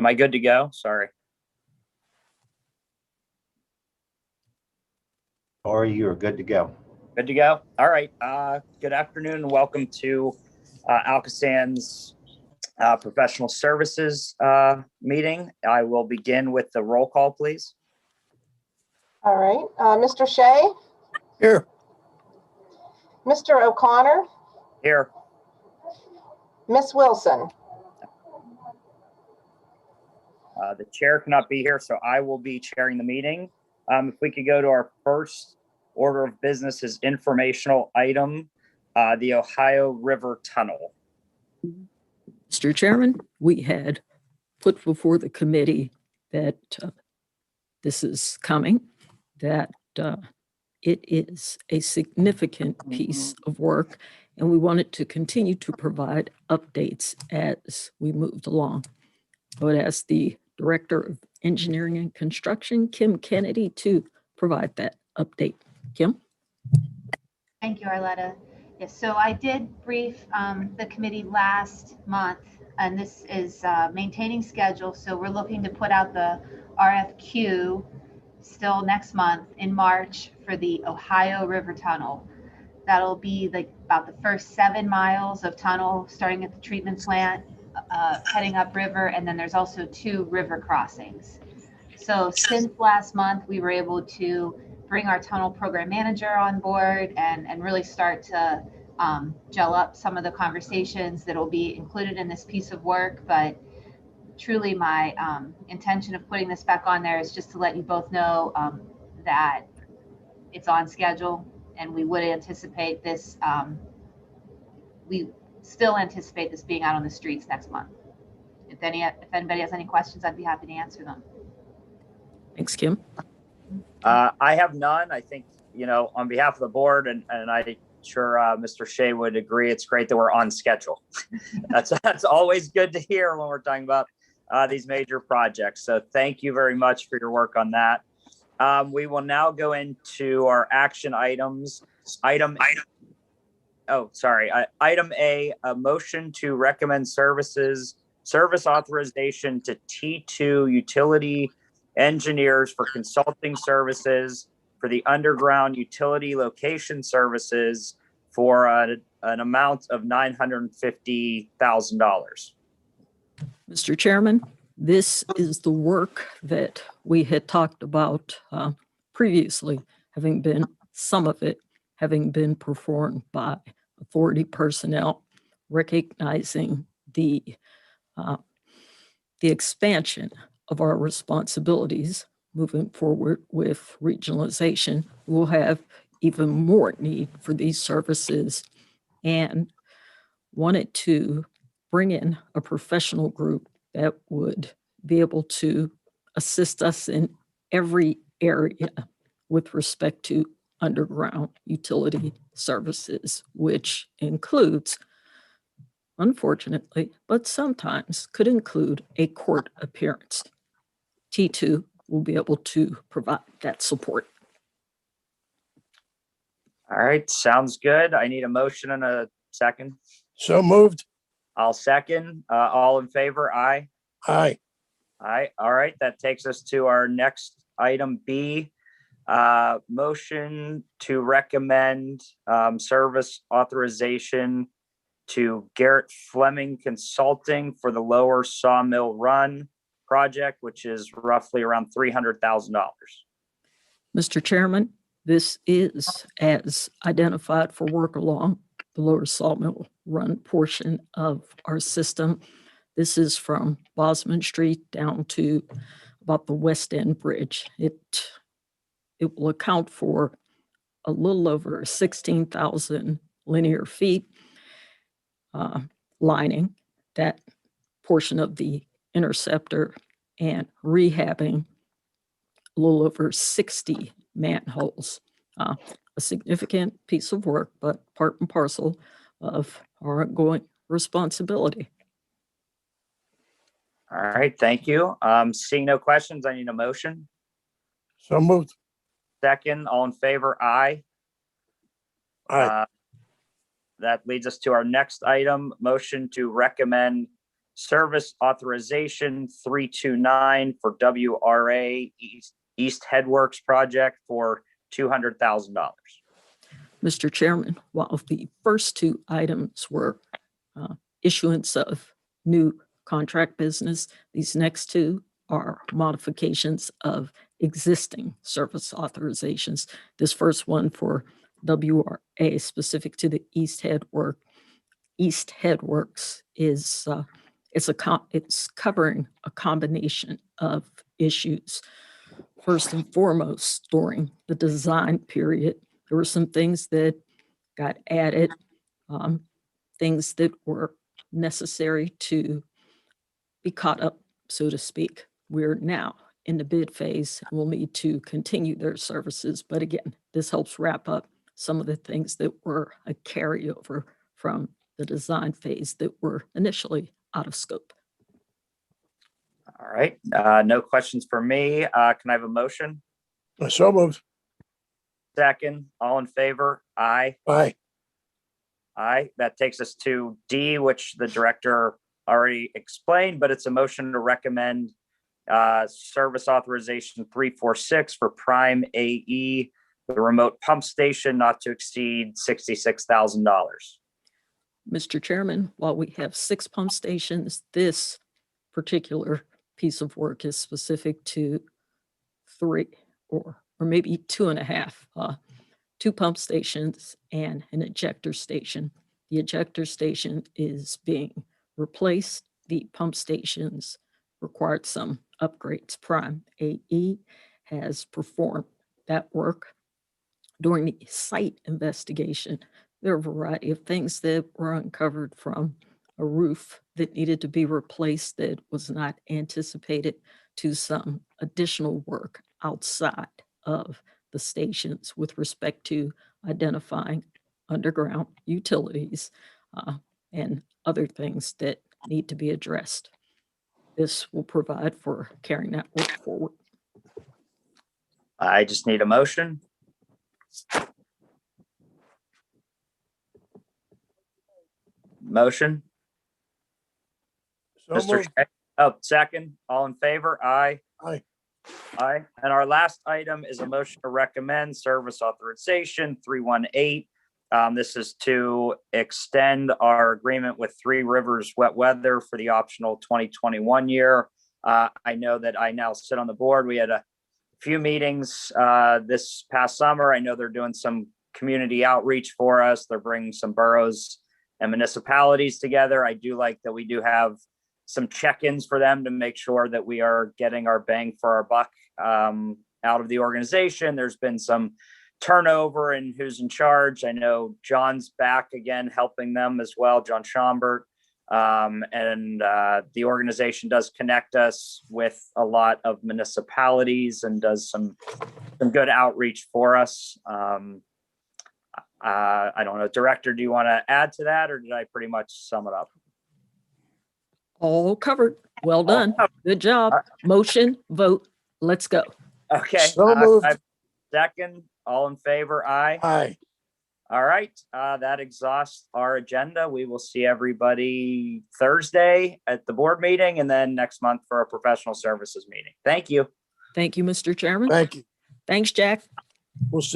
Am I good to go? Sorry. Or you're good to go. Good to go. All right. Good afternoon and welcome to ALCOSAN's professional services meeting. I will begin with the roll call, please. All right. Mr. Shea? Here. Mr. O'Connor? Here. Miss Wilson? The chair cannot be here, so I will be chairing the meeting. If we could go to our first order of business is informational item, the Ohio River Tunnel. Mr. Chairman, we had put before the committee that this is coming, that it is a significant piece of work, and we wanted to continue to provide updates as we moved along. I would ask the Director of Engineering and Construction, Kim Kennedy, to provide that update. Kim? Thank you, Arletta. Yes, so I did brief the committee last month, and this is maintaining schedule. So we're looking to put out the RFQ still next month in March for the Ohio River Tunnel. That'll be about the first 7 miles of tunnel starting at the treatment plant, heading upriver, and then there's also 2 river crossings. So since last month, we were able to bring our tunnel program manager on board and really start to gel up some of the conversations that will be included in this piece of work. But truly my intention of putting this back on there is just to let you both know that it's on schedule, and we would anticipate this, we still anticipate this being out on the streets next month. If anybody has any questions, I'd be happy to answer them. Thanks, Kim. I have none. I think, on behalf of the board, and I'm sure Mr. Shea would agree, it's great that we're on schedule. That's always good to hear when we're talking about these major projects. So thank you very much for your work on that. We will now go into our action items. Item A, a motion to recommend service authorization to T2 Utility Engineers for consulting services for the underground utility location services for an amount of $950,000. Mr. Chairman, this is the work that we had talked about previously, some of it having been performed by authority personnel, recognizing the expansion of our responsibilities moving forward with regionalization. We'll have even more need for these services, and wanted to bring in a professional group that would be able to assist us in every area with respect to underground utility services, which includes, unfortunately, but sometimes could include a court appearance. T2 will be able to provide that support. All right, sounds good. I need a motion and a second. So moved. I'll second. All in favor? Aye. Aye. Aye. All right, that takes us to our next item B. Motion to recommend service authorization to Garrett Fleming Consulting for the Lower Sawmill Run project, which is roughly around $300,000. Mr. Chairman, this is as identified for work along the Lower Sawmill Run portion of our system. This is from Bosman Street down to about the West End Bridge. It will account for a little over 16,000 linear feet, lining that portion of the interceptor and rehabbing a little over 60 manholes. A significant piece of work, but part and parcel of our ongoing responsibility. All right, thank you. Seeing no questions, I need a motion. So moved. Second, all in favor? Aye. Aye. That leads us to our next item, motion to recommend service authorization 329 for WRA East Headworks project for $200,000. Mr. Chairman, while the first two items were issuance of new contract business, these next two are modifications of existing service authorizations. This first one for WRA specific to the East Headworks is it's covering a combination of issues. First and foremost, during the design period, there were some things that got added, things that were necessary to be caught up, so to speak. We're now in the bid phase and will need to continue their services. But again, this helps wrap up some of the things that were a carryover from the design phase that were initially out of scope. All right, no questions for me. Can I have a motion? So moved. Second, all in favor? Aye. Aye. Aye. That takes us to D, which the director already explained, but it's a motion to recommend service authorization 346 for Prime AE, the remote pump station not to exceed $66,000. Mr. Chairman, while we have 6 pump stations, this particular piece of work is specific to 3 or maybe 2.5, 2 pump stations and an ejector station. The ejector station is being replaced. The pump stations required some upgrades. Prime AE has performed that work. During the site investigation, there are a variety of things that were uncovered, from a roof that needed to be replaced that was not anticipated to some additional work outside of the stations with respect to identifying underground utilities and other things that need to be addressed. This will provide for carrying that work forward. I just need a motion. Motion, So Mr. moved. Shea. Oh, second, all in favor? Aye. Aye. Aye. And our last item is a motion to recommend service authorization 318. This is to extend our agreement with Three Rivers Wet Weather for the optional 2021 year. I know that I now sit on the board. We had a few meetings this past summer. I know they're doing some community outreach for us. They're bringing some boroughs and municipalities together. I do like that we do have some check-ins for them to make sure that we are getting our bang for our buck out of the organization. There's been some turnover in who's in charge. I know John's back again, helping them as well, John Schambert. And the organization does connect us with a lot of municipalities and does some good outreach for us. I don't know, Director, do you want to add to that, or did I pretty much sum it up? All covered. Well done. Good job. Motion, vote. Let's go. Okay. So moved. Second, all in favor? Aye. Aye. All right. That exhausts our agenda. We will see everybody Thursday at the board meeting and then next month for our professional services meeting. Thank you. Thank you, Mr. Chairman. Thank you. Thanks, Jack. We'll see.